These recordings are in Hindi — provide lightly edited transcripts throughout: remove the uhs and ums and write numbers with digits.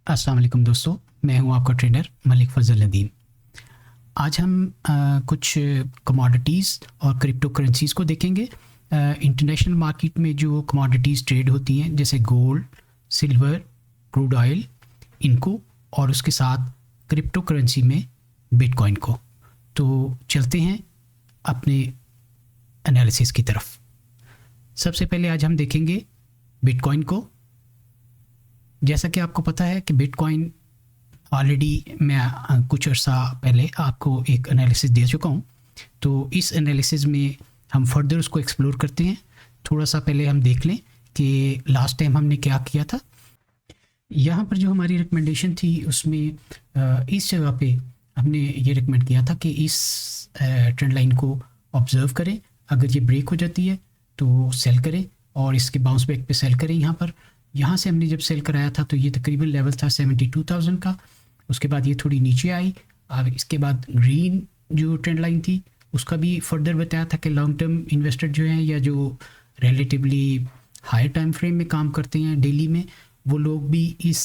अस्सलाम वालेकुम दोस्तों, मैं हूं आपका ट्रेडर मलिक फ़ज़ल नदीम। आज हम कुछ कमोडिटीज़ और क्रिप्टो करेंसीज़ को देखेंगे। इंटरनेशनल मार्केट में जो कमोडिटीज़ ट्रेड होती हैं जैसे गोल्ड, सिल्वर, क्रूड ऑयल, इनको और उसके साथ क्रिप्टो करेंसी में बिटकॉइन को। तो चलते हैं अपने एनालिसिस की तरफ। सबसे पहले आज हम देखेंगे बिटकॉइन को। जैसा कि आपको पता है कि बिटकॉइन ऑलरेडी मैं कुछ अर्सा पहले आपको एक एनालिसिस दे चुका हूँ। तो इस एनालिसिस में हम फर्दर उसको एक्सप्लोर करते हैं। थोड़ा सा पहले हम देख लें कि लास्ट टाइम हमने क्या किया था। यहाँ पर जो हमारी रिकमेंडेशन थी उसमें इस जगह पे हमने ये रिकमेंड किया था कि इस ट्रेंड लाइन को ऑब्ज़र्व करें। अगर ये ब्रेक हो जाती है तो सेल करें और इसके बाउंस बैक पे सेल करें। यहाँ से हमने जब सेल कराया था तो ये तकरीबन लेवल था 72,000 का। उसके बाद ये थोड़ी नीचे आई। अब इसके बाद ग्रीन जो ट्रेंड लाइन थी उसका भी फर्दर बताया था कि लॉन्ग टर्म इन्वेस्टर जो हैं या जो रिलेटिवली हाई टाइम फ्रेम में काम करते हैं डेली में, वो लोग भी इस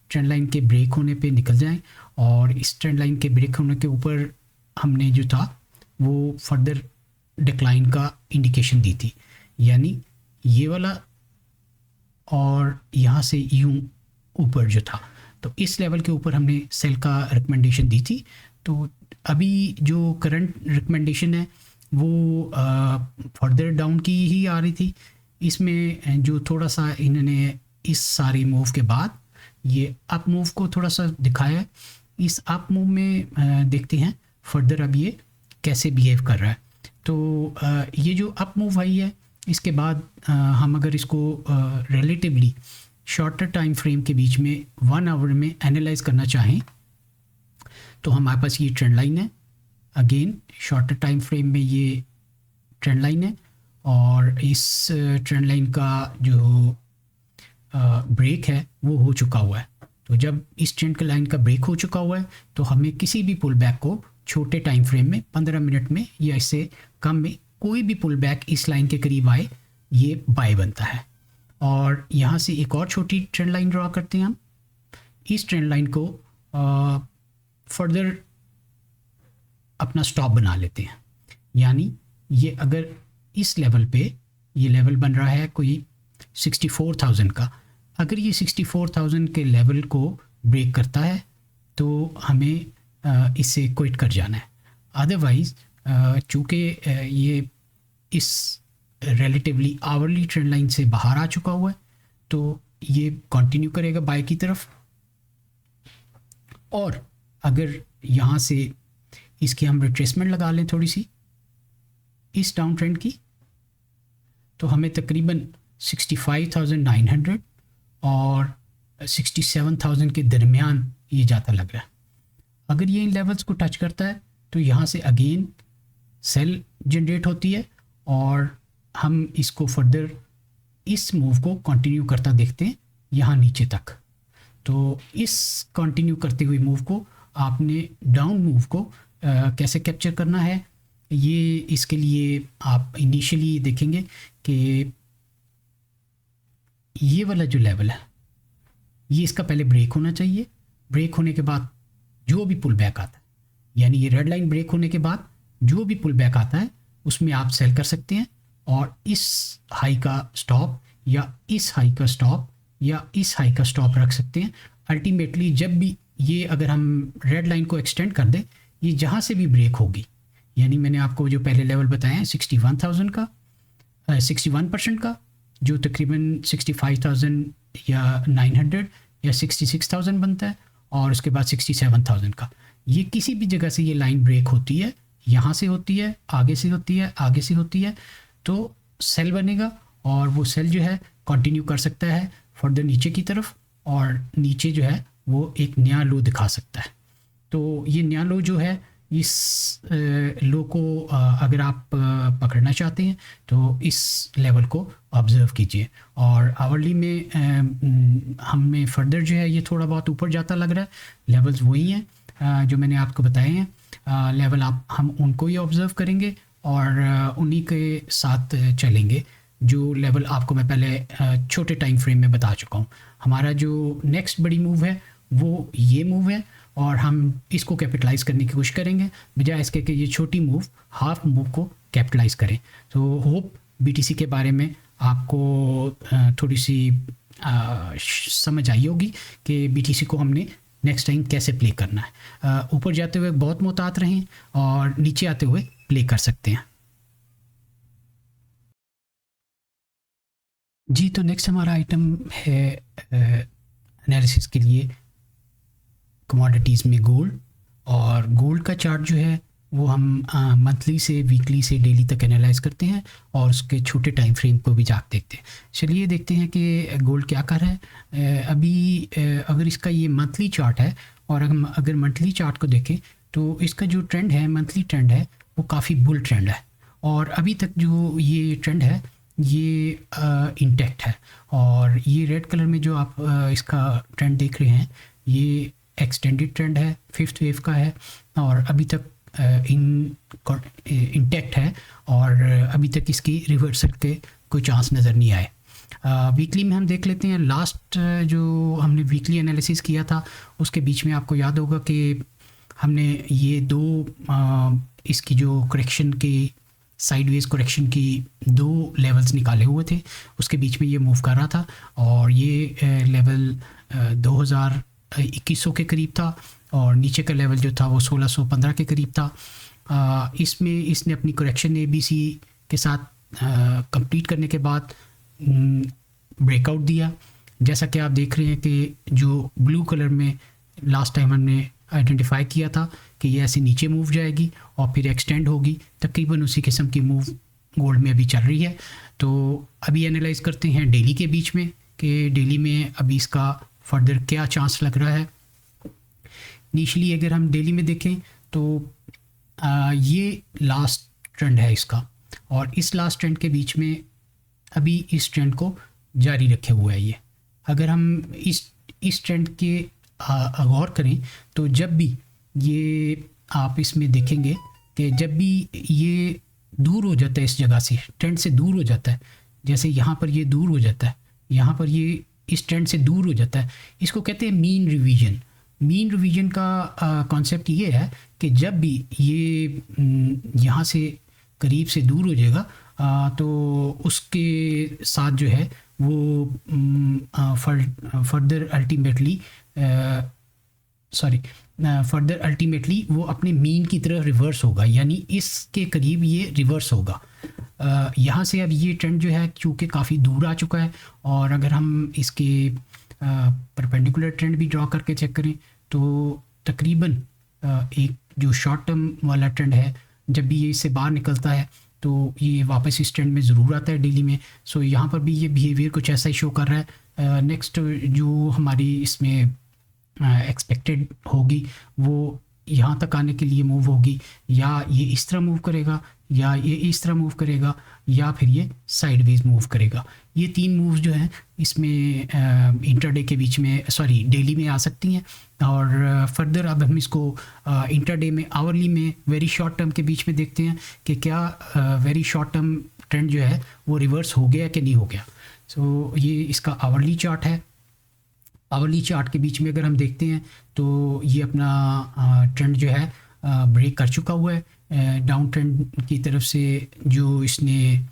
ट्रेंड लाइन के ब्रेक होने पे निकल जाएं। और इस ट्रेंड लाइन के ब्रेक होने के ऊपर हमने जो था वो फर्दर डिक्लाइन का इंडिकेशन दी थी, यानी ये वाला और यहाँ से यूं ऊपर जो था। तो इस लेवल के ऊपर हमने सेल का रिकमेंडेशन दी थी। तो अभी जो करंट रिकमेंडेशन है वो फर्दर डाउन की ही आ रही थी। इसमें जो थोड़ा सा इन्होंने इस सारे मूव के बाद ये अप मूव को थोड़ा सा दिखाया है। इस अप मूव में देखते हैं फर्दर अब ये कैसे बिहेव कर रहा है। तो ये जो अप मूव आई है इसके बाद हम अगर इसको रिलेटिवली शॉर्टर टाइम फ्रेम के बीच में 1 आवर में एनालाइज करना चाहें तो हमारे पास ये ट्रेंड लाइन है। अगेन शॉर्टर टाइम फ्रेम में ये ट्रेंड लाइन है और इस ट्रेंड लाइन का जो ब्रेक है वो हो चुका हुआ है। तो जब इस ट्रेंड का लाइन का ब्रेक हो चुका हुआ है तो हमें किसी भी पुल बैक को छोटे टाइम फ्रेम में 15 मिनट में या इससे कम में कोई भी पुल बैक इस लाइन के करीब आए ये बाय बनता है। और यहाँ से एक और छोटी ट्रेंड लाइन ड्रॉ करते हैं हम। इस ट्रेंड लाइन को फर्दर अपना स्टॉप बना लेते हैं, यानी ये अगर इस लेवल पे ये लेवल बन रहा है कोई 64,000 का, अगर ये 64,000 के लेवल को ब्रेक करता है तो हमें इससे क्विट कर जाना है। अदरवाइज़ चूँकि ये इस रिलेटिवली आवरली ट्रेंड लाइन से बाहर आ चुका हुआ है तो ये कंटिन्यू करेगा बाय की तरफ। और अगर यहाँ से इसकी हम रिट्रेसमेंट लगा लें थोड़ी सी इस डाउन ट्रेंड की, तो हमें तकरीबन 65,900 और 67,000 के दरमियान ये जाता लग रहा है। अगर ये इन लेवल्स को टच करता है तो यहाँ से अगेन सेल जनरेट होती है और हम इसको फर्दर इस मूव को कंटिन्यू करता देखते हैं यहाँ नीचे तक। तो इस कंटिन्यू करते हुए मूव को आपने डाउन मूव को कैसे कैप्चर करना है, ये इसके लिए आप इनिशियली देखेंगे कि ये वाला जो लेवल है ये इसका पहले ब्रेक होना चाहिए। ब्रेक होने के बाद जो भी पुल बैक आता है, यानी ये रेड लाइन ब्रेक होने के बाद जो भी पुल बैक आता है उसमें आप सेल कर सकते हैं और इस हाई का स्टॉप या इस हाई का स्टॉप या इस हाई का स्टॉप रख सकते हैं। अल्टीमेटली जब भी ये अगर हम रेड लाइन को एक्सटेंड कर दें, ये जहाँ से भी ब्रेक होगी, यानी मैंने आपको जो पहले लेवल बताया है 61,000 का 61% का, जो तकरीबन 65,000 या 900 या 66,000 बनता है, और उसके बाद 67,000 का, ये किसी भी जगह से ये लाइन ब्रेक होती है, यहाँ से होती है, आगे से होती है, आगे से होती है, तो सेल बनेगा और वो सेल जो है कंटिन्यू कर सकता है फर्दर नीचे की तरफ और नीचे जो है वो एक नया लो दिखा सकता है। तो ये नया लो जो है इस लो को अगर आप पकड़ना चाहते हैं तो इस लेवल को ऑब्ज़र्व कीजिए। और आवरली में हमें फर्दर जो है ये थोड़ा बहुत ऊपर जाता लग रहा है। लेवल्स वही हैं जो मैंने आपको बताए हैं। लेवल हम उनको ही ऑब्ज़र्व करेंगे और उन्हीं के साथ चलेंगे जो लेवल आपको मैं पहले छोटे टाइम फ्रेम में बता चुका हूँ। हमारा जो नेक्स्ट बड़ी मूव है वो ये मूव है और हम इसको कैपिटलाइज करने की कोशिश करेंगे बजाय इसके कि ये छोटी मूव हाफ मूव को कैपिटलाइज करें। तो होप बीटीसी के बारे में आपको थोड़ी सी समझ आई होगी कि बीटीसी को हमने नेक्स्ट टाइम कैसे प्ले करना है। ऊपर जाते हुए बहुत मोहतात रहें और नीचे आते हुए प्ले कर सकते हैं। जी, तो नेक्स्ट हमारा आइटम है एनालिसिस के लिए कमोडिटीज़ में गोल्ड। और गोल्ड का चार्ट जो है वो हम मंथली से वीकली से डेली तक एनालाइज करते हैं और उसके छोटे टाइम फ्रेम को भी जाके देखते हैं। चलिए देखते हैं कि गोल्ड क्या कर रहा है अभी। अगर इसका ये मंथली चार्ट है और हम अगर मंथली चार्ट को देखें तो इसका जो ट्रेंड है, मंथली ट्रेंड है, वो काफ़ी बुल ट्रेंड है और अभी तक जो ये ट्रेंड है ये इंटैक्ट है। और ये रेड कलर में जो आप इसका ट्रेंड देख रहे हैं ये एक्सटेंडेड ट्रेंड है, 5th वेव का है और अभी तक इंटैक्ट है और अभी तक इसकी रिवर्सल के कोई चांस नज़र नहीं आए। वीकली में हम देख लेते हैं। लास्ट जो हमने वीकली एनालिसिस किया था उसके बीच में आपको याद होगा कि हमने ये दो इसकी जो करेक्शन की साइडवेज करेक्शन की दो लेवल्स निकाले हुए थे, उसके बीच में ये मूव कर रहा था और ये लेवल 2100 के करीब था और नीचे का लेवल जो था वो 1615 के करीब था। इसमें इसने अपनी करेक्शन ABC के साथ कंप्लीट करने के बाद ब्रेकआउट दिया। जैसा कि आप देख रहे हैं कि जो ब्लू कलर में लास्ट टाइम हमने आइडेंटिफाई किया था कि ये ऐसे नीचे मूव जाएगी और फिर एक्सटेंड होगी, तकरीबन उसी किस्म की मूव गोल्ड में अभी चल रही है। तो अभी एनालाइज करते हैं डेली के बीच में कि डेली में अभी इसका फर्दर क्या चांस लग रहा है। इनिशियली अगर हम डेली में देखें तो ये लास्ट ट्रेंड है इसका और इस लास्ट ट्रेंड के बीच में अभी इस ट्रेंड को जारी रखे हुए है ये। अगर हम इस ट्रेंड के गौर करें तो जब भी ये आप इसमें देखेंगे कि जब भी ये दूर हो जाता है इस जगह से, ट्रेंड से दूर हो जाता है, जैसे यहाँ पर ये दूर हो जाता है, यहाँ पर ये इस ट्रेंड से दूर हो जाता है, इसको कहते हैं मीन रिवीजन। मीन रिवीजन का कॉन्सेप्ट ये है कि जब भी ये यहाँ से करीब से दूर हो जाएगा तो उसके साथ जो है वो फर्दर अल्टीमेटली वो अपने मीन की तरफ रिवर्स होगा, यानी इसके करीब ये रिवर्स होगा। यहाँ से अब ये ट्रेंड जो है चूँकि काफ़ी दूर आ चुका है और अगर हम इसके परपेंडिकुलर ट्रेंड भी ड्रॉ करके चेक करें तो तकरीबन एक जो शॉर्ट टर्म वाला ट्रेंड है जब भी ये इससे बाहर निकलता है तो ये वापस इस ट्रेंड में ज़रूर आता है डेली में। सो यहाँ पर भी ये बिहेवियर कुछ ऐसा ही शो कर रहा है। नेक्स्ट जो हमारी इसमें एक्सपेक्टेड होगी वो यहाँ तक आने के लिए मूव होगी, या ये इस तरह मूव करेगा या ये इस तरह मूव करेगा या फिर ये साइडवेज मूव करेगा। ये तीन मूव्स जो हैं इसमें इंटरडे के बीच में डेली में आ सकती हैं और फर्दर अब हम इसको इंटरडे में, आवरली में, वेरी शॉर्ट टर्म के बीच में देखते हैं कि क्या वेरी शॉर्ट टर्म ट्रेंड जो है वो रिवर्स हो गया कि नहीं हो गया। सो ये इसका आवरली चार्ट है। आवरली चार्ट के बीच में अगर हम देखते हैं तो ये अपना ट्रेंड जो है ब्रेक कर चुका हुआ है डाउन ट्रेंड की तरफ से। जो इसने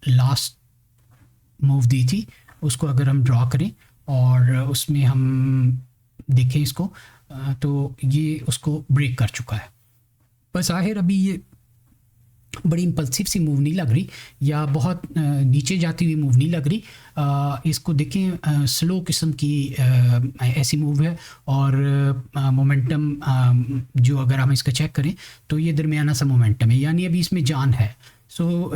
लास्ट मूव दी थी उसको अगर हम ड्रॉ करें और उसमें हम देखें इसको तो ये उसको ब्रेक कर चुका है। बस आखिर अभी ये बड़ी इम्पल्सिव सी मूव नहीं लग रही या बहुत नीचे जाती हुई मूव नहीं लग रही। इसको देखें स्लो किस्म की ऐसी मूव है और मोमेंटम जो अगर हम इसका चेक करें तो ये दरमियाना सा मोमेंटम है, यानी अभी इसमें जान है। सो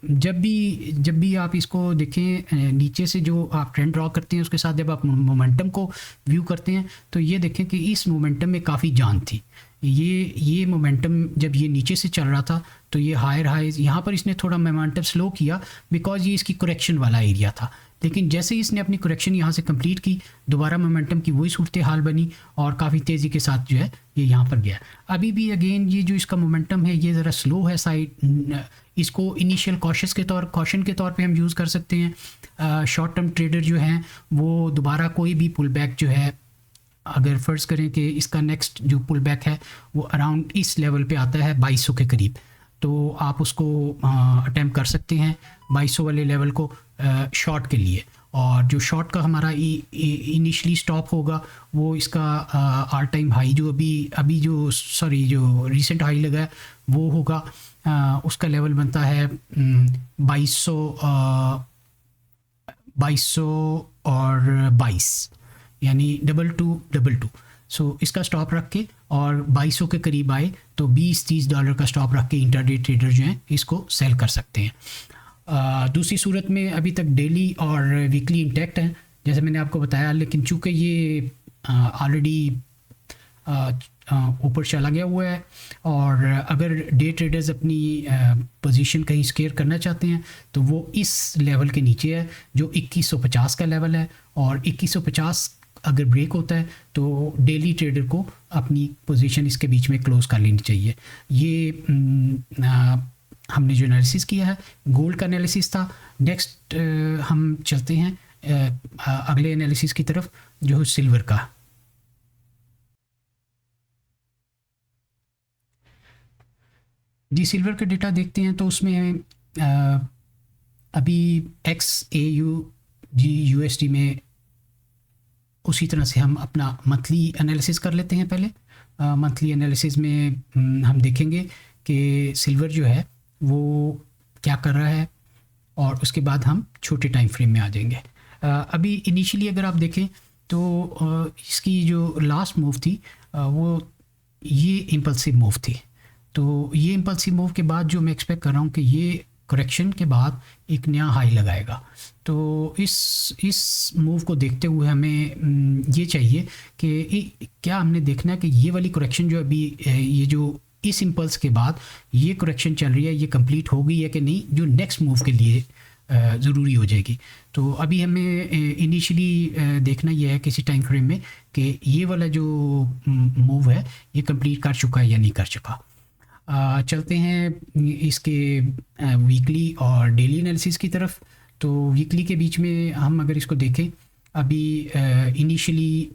जब भी आप इसको देखें नीचे से जो आप ट्रेंड ड्रॉ करते हैं उसके साथ जब आप मोमेंटम को व्यू करते हैं तो ये देखें कि इस मोमेंटम में काफ़ी जान थी। ये मोमेंटम जब ये नीचे से चल रहा था तो ये हायर हाइज, यहाँ पर इसने थोड़ा मोमेंटम स्लो किया बिकॉज ये इसकी करेक्शन वाला एरिया था, लेकिन जैसे ही इसने अपनी करेक्शन यहाँ से कंप्लीट की दोबारा मोमेंटम की वही सूरत हाल बनी और काफ़ी तेज़ी के साथ जो है ये यहाँ पर गया। अभी भी अगेन ये जो इसका मोमेंटम है ये ज़रा स्लो है साइड, इसको इनिशियल कॉशन के तौर पे हम यूज़ कर सकते हैं। शॉर्ट टर्म ट्रेडर जो हैं वो दोबारा कोई भी पुल बैक जो है अगर फ़र्ज़ करें कि इसका नेक्स्ट जो पुल बैक है वो अराउंड इस लेवल पे आता है 2200 के करीब, तो आप उसको अटैम्प्ट कर सकते हैं 2200 वाले लेवल को शॉर्ट के लिए। और जो शॉर्ट का हमारा इनिशियली स्टॉप होगा वो इसका आल टाइम हाई जो अभी जो रिसेंट हाई लगा है वो होगा, उसका लेवल बनता है 2200 और 22, यानी 2222। सो इसका स्टॉप रख के और 2200 के करीब आए तो $20-30 का स्टॉप रख के इंट्राडे ट्रेडर जो हैं इसको सेल कर सकते हैं। दूसरी सूरत में अभी तक डेली और वीकली इंटैक्ट हैं जैसे मैंने आपको बताया, लेकिन चूँकि ये ऑलरेडी ऊपर चला गया हुआ है और अगर डे ट्रेडर्स अपनी पोजीशन कहीं स्केयर करना चाहते हैं तो वो इस लेवल के नीचे है जो 2150 का लेवल है, और 2150 अगर ब्रेक होता है तो डेली ट्रेडर को अपनी पोजीशन इसके बीच में क्लोज कर लेनी चाहिए। ये हमने जो एनालिसिस किया है गोल्ड का एनालिसिस था। नेक्स्ट हम चलते हैं अगले एनालिसिस की तरफ जो है सिल्वर का। जी सिल्वर का डेटा देखते हैं तो उसमें अभी XAUG/USD में उसी तरह से हम अपना मंथली एनालिसिस कर लेते हैं। पहले मंथली एनालिसिस में हम देखेंगे कि सिल्वर जो है वो क्या कर रहा है और उसके बाद हम छोटे टाइम फ्रेम में आ जाएंगे। अभी इनिशियली अगर आप देखें तो इसकी जो लास्ट मूव थी वो ये इम्पल्सिव मूव थी, तो ये इम्पल्सिव मूव के बाद जो मैं एक्सपेक्ट कर रहा हूँ कि ये करेक्शन के बाद एक नया हाई लगाएगा। तो इस मूव को देखते हुए हमें ये चाहिए कि क्या हमने देखना है कि ये वाली करेक्शन जो अभी ये जो इस इम्पल्स के बाद ये करेक्शन चल रही है ये कंप्लीट हो गई है कि नहीं, जो नेक्स्ट मूव के लिए ज़रूरी हो जाएगी। तो अभी हमें इनिशियली देखना यह है किसी टाइम फ्रेम में कि ये वाला जो मूव है ये कंप्लीट कर चुका है या नहीं कर चुका। चलते हैं इसके वीकली और डेली एनालिसिस की तरफ। तो वीकली के बीच में हम अगर इसको देखें अभी इनिशियली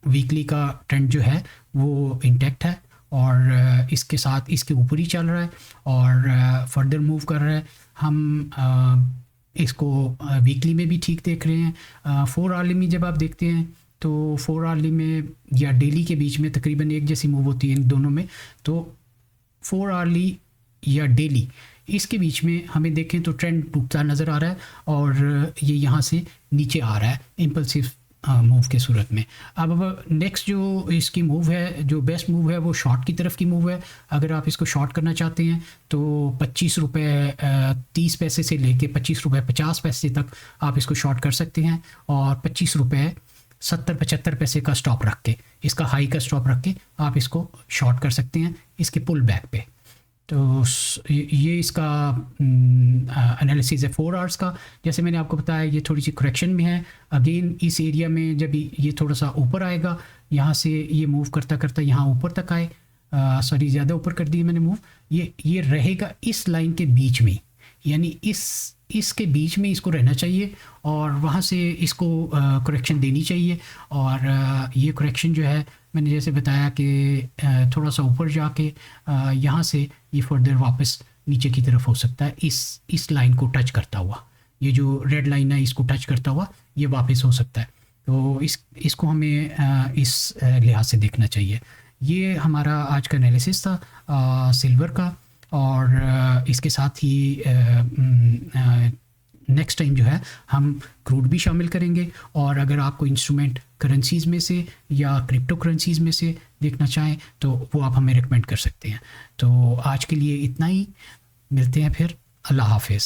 वीकली का ट्रेंड जो है वो इंटैक्ट है और इसके साथ इसके ऊपर ही चल रहा है और फर्दर मूव कर रहा है। हम इसको वीकली में भी ठीक देख रहे हैं। 4 आवर्ली में जब आप देखते हैं तो 4 आवर्ली में या डेली के बीच में तकरीबन एक जैसी मूव होती है इन दोनों में। तो 4 आवर्ली या डेली इसके बीच में हमें देखें तो ट्रेंड टूटता नज़र आ रहा है और ये यहाँ से नीचे आ रहा है इम्पल्सिव मूव के सूरत में। अब नेक्स्ट जो इसकी मूव है, जो बेस्ट मूव है वो शॉर्ट की तरफ की मूव है। अगर आप इसको शॉर्ट करना चाहते हैं तो 25 रुपये 30 पैसे से लेके 25 रुपये 50 पैसे तक आप इसको शॉर्ट कर सकते हैं और 25 रुपये 70-75 पैसे का स्टॉप रख के, इसका हाई का स्टॉप रख के आप इसको शॉर्ट कर सकते हैं इसके पुल बैक पे। तो ये इसका एनालिसिस है 4 आवर्स का। जैसे मैंने आपको बताया ये थोड़ी सी करेक्शन में है। अगेन इस एरिया में जब ये थोड़ा सा ऊपर आएगा, यहाँ से ये मूव करता करता यहाँ ऊपर तक आए, सॉरी ज़्यादा ऊपर कर दी मैंने मूव, ये रहेगा इस लाइन के बीच में, यानी इसके बीच में इसको रहना चाहिए और वहाँ से इसको करेक्शन देनी चाहिए। और ये करेक्शन जो है मैंने जैसे बताया कि थोड़ा सा ऊपर जाके यहाँ से ये फर्दर वापस नीचे की तरफ हो सकता है इस लाइन को टच करता हुआ, ये जो रेड लाइन है इसको टच करता हुआ ये वापस हो सकता है। तो इसको हमें इस लिहाज से देखना चाहिए। ये हमारा आज का एनालिसिस था सिल्वर का और इसके साथ ही नेक्स्ट टाइम जो है हम क्रूड भी शामिल करेंगे। और अगर आपको इंस्ट्रूमेंट करेंसीज़ में से या क्रिप्टो करेंसीज़ में से देखना चाहें तो वो आप हमें रिकमेंड कर सकते हैं। तो आज के लिए इतना ही, मिलते हैं फिर, अल्लाह हाफिज़।